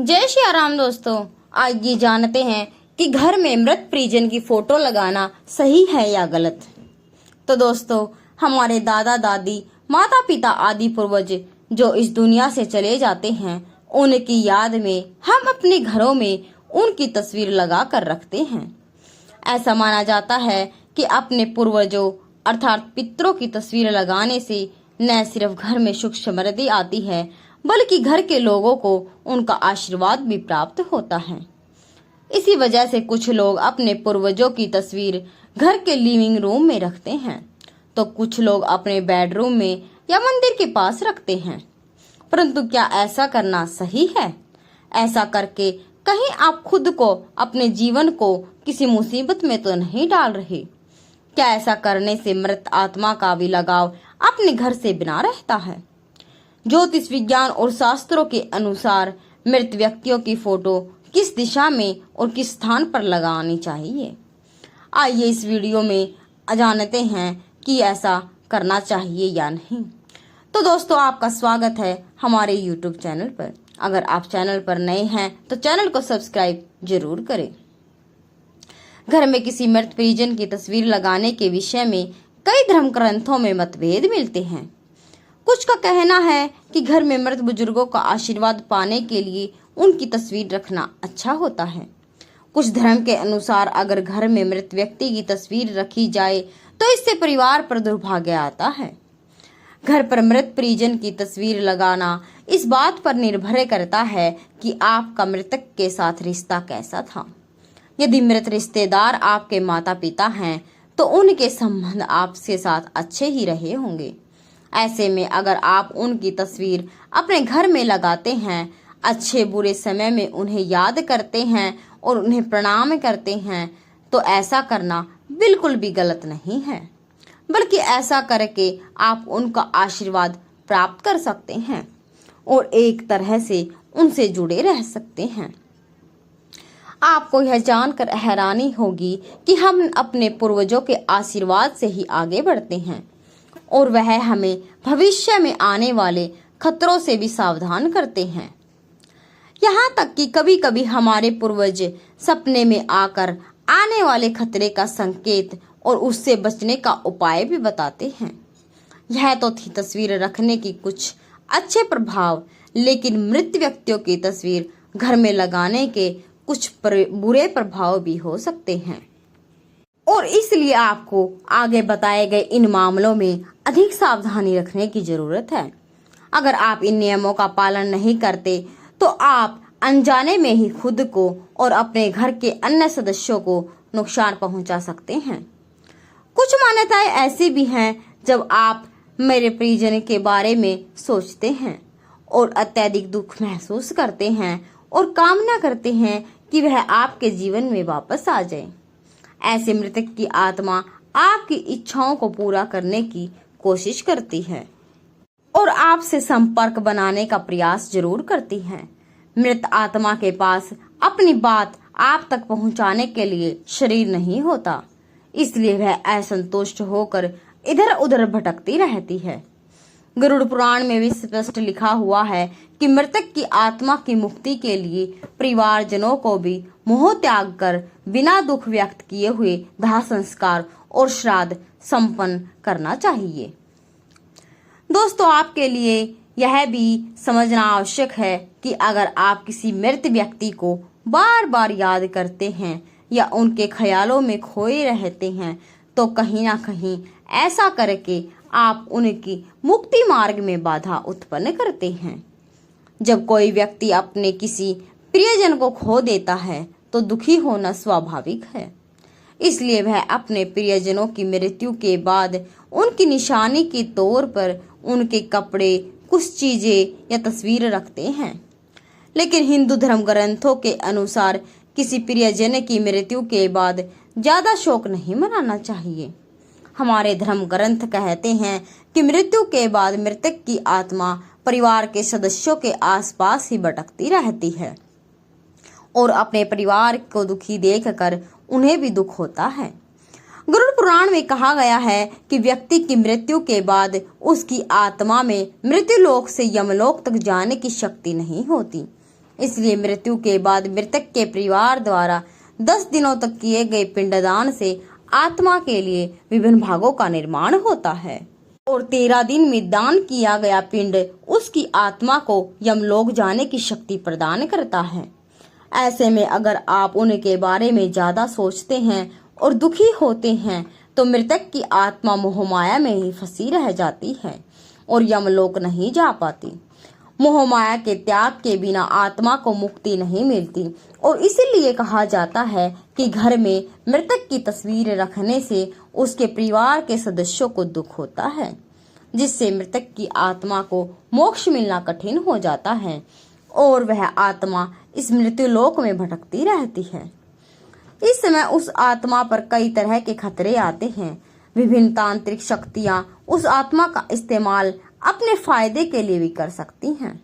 जय श्री राम दोस्तों। आज ये जानते हैं कि घर में मृत परिजन की फोटो लगाना सही है या गलत। तो दोस्तों, हमारे दादा दादी, माता पिता आदि पूर्वज जो इस दुनिया से चले जाते हैं, उनकी याद में हम अपने घरों में उनकी तस्वीर लगा कर रखते हैं। ऐसा माना जाता है कि अपने पूर्वजों अर्थात पितरों की तस्वीर लगाने से न सिर्फ घर में सुख समृद्धि आती है, बल्कि घर के लोगों को उनका आशीर्वाद भी प्राप्त होता है। इसी वजह से कुछ लोग अपने पूर्वजों की तस्वीर घर के लिविंग रूम में रखते हैं, तो कुछ लोग अपने बेडरूम में या मंदिर के पास रखते हैं। परंतु क्या ऐसा करना सही है? ऐसा करके कहीं आप खुद को, अपने जीवन को किसी मुसीबत में तो नहीं डाल रहे? क्या ऐसा करने से मृत आत्मा का भी लगाव अपने घर से बिना रहता है? ज्योतिष विज्ञान और शास्त्रों के अनुसार मृत व्यक्तियों की फोटो किस दिशा में और किस स्थान पर लगानी चाहिए, आइए इस वीडियो में जानते हैं कि ऐसा करना चाहिए या नहीं। तो दोस्तों, आपका स्वागत है हमारे YouTube चैनल पर। अगर आप चैनल पर नए हैं तो चैनल को सब्सक्राइब जरूर करें। घर में किसी मृत परिजन की तस्वीर लगाने के विषय में कई धर्म ग्रंथों में मतभेद मिलते हैं। कुछ का कहना है कि घर में मृत बुजुर्गों का आशीर्वाद पाने के लिए उनकी तस्वीर रखना अच्छा होता है। कुछ धर्म के अनुसार अगर घर में मृत व्यक्ति की तस्वीर रखी जाए तो इससे परिवार पर दुर्भाग्य आता है। घर पर मृत परिजन की तस्वीर लगाना इस बात पर निर्भर करता है कि आपका मृतक के साथ रिश्ता कैसा था। यदि मृत रिश्तेदार आपके माता पिता हैं तो उनके संबंध आपके साथ अच्छे ही रहे होंगे। ऐसे में अगर आप उनकी तस्वीर अपने घर में लगाते हैं, अच्छे बुरे समय में उन्हें याद करते हैं और उन्हें प्रणाम करते हैं, तो ऐसा करना बिल्कुल भी गलत नहीं है, बल्कि ऐसा करके आप उनका आशीर्वाद प्राप्त कर सकते हैं और एक तरह से उनसे जुड़े रह सकते हैं। आपको यह जानकर हैरानी होगी कि हम अपने पूर्वजों के आशीर्वाद से ही आगे बढ़ते हैं और वह हमें भविष्य में आने वाले खतरों से भी सावधान करते हैं। यहाँ तक कि कभी कभी हमारे पूर्वज सपने में आकर आने वाले खतरे का संकेत और उससे बचने का उपाय भी बताते हैं। यह तो थी तस्वीर रखने की कुछ अच्छे प्रभाव, लेकिन मृत व्यक्तियों की तस्वीर घर में लगाने के कुछ बुरे प्रभाव भी हो सकते हैं और इसलिए आपको आगे बताए गए इन मामलों में अधिक सावधानी रखने की जरूरत है। अगर आप इन नियमों का पालन नहीं करते तो आप अनजाने में ही खुद को और अपने घर के अन्य सदस्यों को नुकसान पहुंचा सकते हैं। कुछ मान्यताएं ऐसी भी हैं जब आप मेरे परिजन के बारे में सोचते हैं और अत्यधिक दुख महसूस करते हैं और कामना करते हैं कि वह आपके जीवन में वापस आ जाए। ऐसे मृतक की आत्मा आपकी इच्छाओं को पूरा करने की कोशिश करती है और आपसे संपर्क बनाने का प्रयास जरूर करती है। मृत आत्मा के पास अपनी बात आप तक पहुंचाने के लिए शरीर नहीं होता, इसलिए वह असंतुष्ट होकर इधर उधर भटकती रहती है। गरुड़ पुराण में भी स्पष्ट लिखा हुआ है कि मृतक की आत्मा की मुक्ति के लिए परिवारजनों को भी मोह त्याग कर बिना दुख व्यक्त किए हुए दाह संस्कार और श्राद्ध संपन्न करना चाहिए। दोस्तों, आपके लिए यह भी समझना आवश्यक है कि अगर आप किसी मृत व्यक्ति को बार बार याद करते हैं या उनके ख्यालों में खोए रहते हैं तो कहीं ना कहीं ऐसा करके आप उनकी मुक्ति मार्ग में बाधा उत्पन्न करते हैं। जब कोई व्यक्ति अपने किसी प्रियजन को खो देता है तो दुखी होना स्वाभाविक है, इसलिए वह अपने प्रियजनों की मृत्यु के बाद उनकी निशानी के तौर पर उनके कपड़े, कुछ चीजें या तस्वीर रखते हैं। लेकिन हिंदू धर्म ग्रंथों के अनुसार किसी प्रियजन की मृत्यु के बाद ज्यादा शोक नहीं मनाना चाहिए। हमारे धर्म ग्रंथ कहते हैं कि मृत्यु के बाद मृतक की आत्मा परिवार के सदस्यों के आसपास ही भटकती रहती है और अपने परिवार को दुखी देखकर उन्हें भी दुख होता है। गरुड़ पुराण में कहा गया है कि व्यक्ति की मृत्यु के बाद उसकी आत्मा में मृत्यु लोक से यमलोक तक जाने की शक्ति नहीं होती, इसलिए मृत्यु के बाद मृतक के परिवार द्वारा 10 दिनों तक किए गए पिंडदान से आत्मा के लिए विभिन्न भागों का निर्माण होता है और 13 दिन में दान किया गया पिंड उसकी आत्मा को यमलोक जाने की शक्ति प्रदान करता है। ऐसे में अगर आप उनके बारे में ज्यादा सोचते हैं और दुखी होते हैं तो मृतक की आत्मा मोहमाया में ही फंसी रह जाती है और यमलोक नहीं जा पाती। मोहमाया के त्याग के बिना आत्मा को मुक्ति नहीं मिलती और इसीलिए कहा जाता है कि घर में मृतक की तस्वीर रखने से उसके परिवार के सदस्यों को दुख होता है, जिससे मृतक की आत्मा को मोक्ष मिलना कठिन हो जाता है और वह आत्मा इस मृत्यु लोक में भटकती रहती है। इस समय उस आत्मा पर कई तरह के खतरे आते हैं। विभिन्न तांत्रिक शक्तियां उस आत्मा का इस्तेमाल अपने फायदे के लिए भी कर सकती हैं।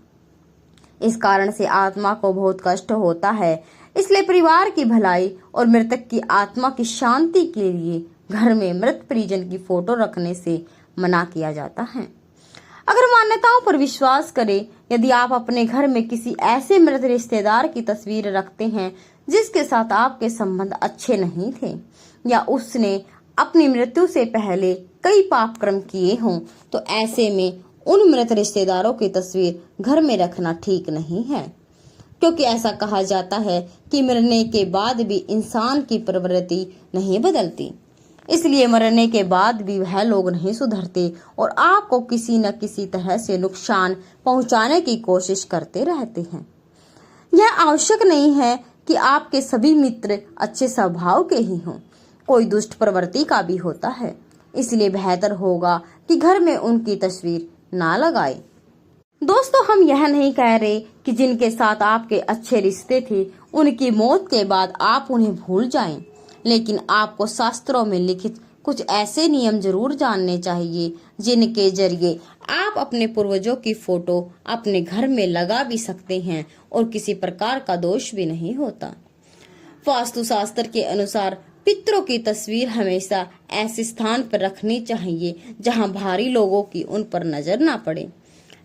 इस कारण से आत्मा को बहुत कष्ट होता है। इसलिए परिवार की भलाई और मृतक की आत्मा की शांति के लिए घर में मृत परिजन की फोटो रखने से मना किया जाता है। अगर मान्यताओं पर विश्वास करें, यदि आप अपने घर में किसी ऐसे मृत रिश्तेदार की तस्वीर रखते हैं जिसके साथ आपके संबंध अच्छे नहीं थे या उसने अपनी मृत्यु से पहले कई पाप कर्म किए हों, तो ऐसे में उन मृत रिश्तेदारों की तस्वीर घर में रखना ठीक नहीं है, क्योंकि ऐसा कहा जाता है कि मरने के बाद भी इंसान की प्रवृत्ति नहीं बदलती। इसलिए मरने के बाद भी वह लोग नहीं सुधरते और आपको किसी न किसी तरह से नुकसान पहुंचाने की कोशिश करते रहते हैं। यह आवश्यक नहीं है कि आपके सभी मित्र अच्छे स्वभाव के ही हों, कोई दुष्ट प्रवृत्ति का भी होता है। इसलिए बेहतर होगा कि घर में उनकी तस्वीर ना लगाए। दोस्तों, हम यह नहीं कह रहे कि जिनके साथ आपके अच्छे रिश्ते थे उनकी मौत के बाद आप उन्हें भूल जाएं, लेकिन आपको शास्त्रों में लिखित कुछ ऐसे नियम जरूर जानने चाहिए जिनके जरिए आप अपने पूर्वजों की फोटो अपने घर में लगा भी सकते हैं और किसी प्रकार का दोष भी नहीं होता। वास्तु शास्त्र के अनुसार पितरों की तस्वीर हमेशा ऐसे स्थान पर रखनी चाहिए जहां भारी लोगों की उन पर नजर ना पड़े।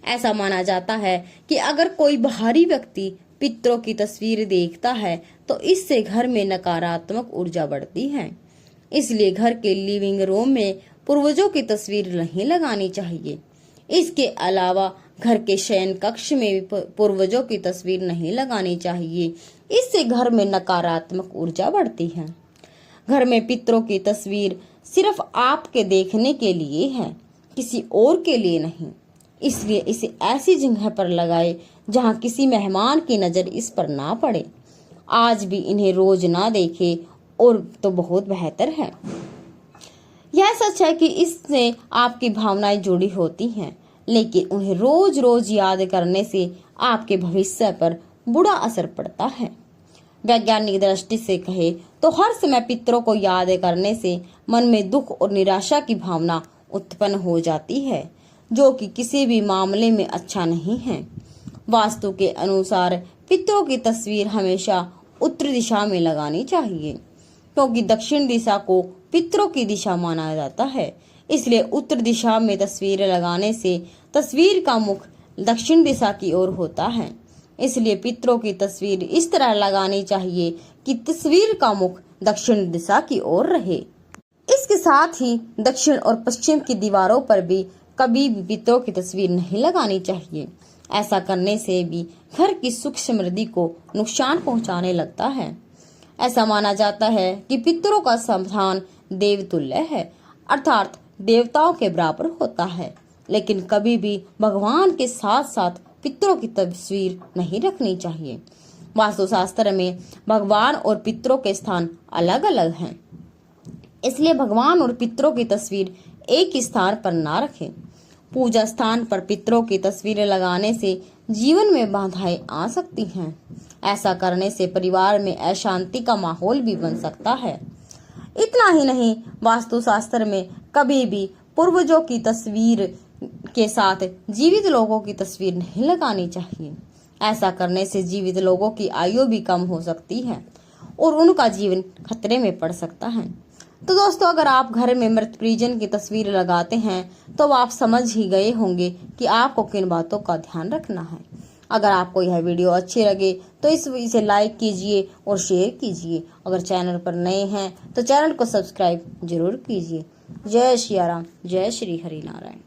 ऐसा माना जाता है कि अगर कोई बाहरी व्यक्ति पितरों की तस्वीर देखता है तो इससे घर में नकारात्मक ऊर्जा बढ़ती है। इसलिए घर के लिविंग रूम में पूर्वजों की तस्वीर नहीं लगानी चाहिए। इसके अलावा घर के शयन कक्ष में भी पूर्वजों की तस्वीर नहीं लगानी चाहिए। इससे घर में नकारात्मक ऊर्जा बढ़ती है। घर में पितरों की तस्वीर सिर्फ आपके देखने के लिए है, किसी और के लिए नहीं। इसलिए इसे ऐसी जगह पर लगाए जहां किसी मेहमान की नजर इस पर ना पड़े। आज भी इन्हें रोज ना देखे और तो बहुत बेहतर है। यह सच है कि इससे आपकी भावनाएं जुड़ी होती हैं, लेकिन उन्हें रोज रोज याद करने से आपके भविष्य पर बुरा असर पड़ता है। वैज्ञानिक दृष्टि से कहे तो हर समय पितरों को याद करने से मन में दुख और निराशा की भावना उत्पन्न हो जाती है, जो कि किसी भी मामले में अच्छा नहीं है। वास्तु के अनुसार पितरों की तस्वीर हमेशा उत्तर दिशा में लगानी चाहिए, क्योंकि दक्षिण दिशा को पितरों की दिशा माना जाता है। इसलिए उत्तर दिशा में तस्वीर लगाने से तस्वीर का मुख दक्षिण दिशा की ओर होता है। इसलिए पितरों की तस्वीर इस तरह लगानी चाहिए कि तस्वीर का मुख दक्षिण दिशा की ओर रहे। इसके साथ ही दक्षिण और पश्चिम की दीवारों पर भी कभी भी पितरों की तस्वीर नहीं लगानी चाहिए। ऐसा करने से भी घर की सुख समृद्धि को नुकसान पहुंचाने लगता है। ऐसा माना जाता है कि पितरों का स्थान देवतुल्य है, अर्थात देवताओं के बराबर होता है, लेकिन कभी भी भगवान के साथ साथ पितरों की तस्वीर नहीं रखनी चाहिए। वास्तुशास्त्र में भगवान और पितरों के स्थान अलग अलग हैं, इसलिए भगवान और पितरों की तस्वीर एक ही स्थान पर ना रखें। पूजा स्थान पर पितरों की तस्वीरें लगाने से जीवन में बाधाएं आ सकती हैं। ऐसा करने से परिवार में अशांति का माहौल भी बन सकता है। इतना ही नहीं, वास्तुशास्त्र में कभी भी पूर्वजों की तस्वीर के साथ जीवित लोगों की तस्वीर नहीं लगानी चाहिए। ऐसा करने से जीवित लोगों की आयु भी कम हो सकती है और उनका जीवन खतरे में पड़ सकता है। तो दोस्तों, अगर आप घर में मृत परिजन की तस्वीर लगाते हैं तो आप समझ ही गए होंगे कि आपको किन बातों का ध्यान रखना है। अगर आपको यह वीडियो अच्छी लगे तो इसे लाइक कीजिए और शेयर कीजिए। अगर चैनल पर नए हैं तो चैनल को सब्सक्राइब जरूर कीजिए। जय श्री राम, जय श्री हरि नारायण।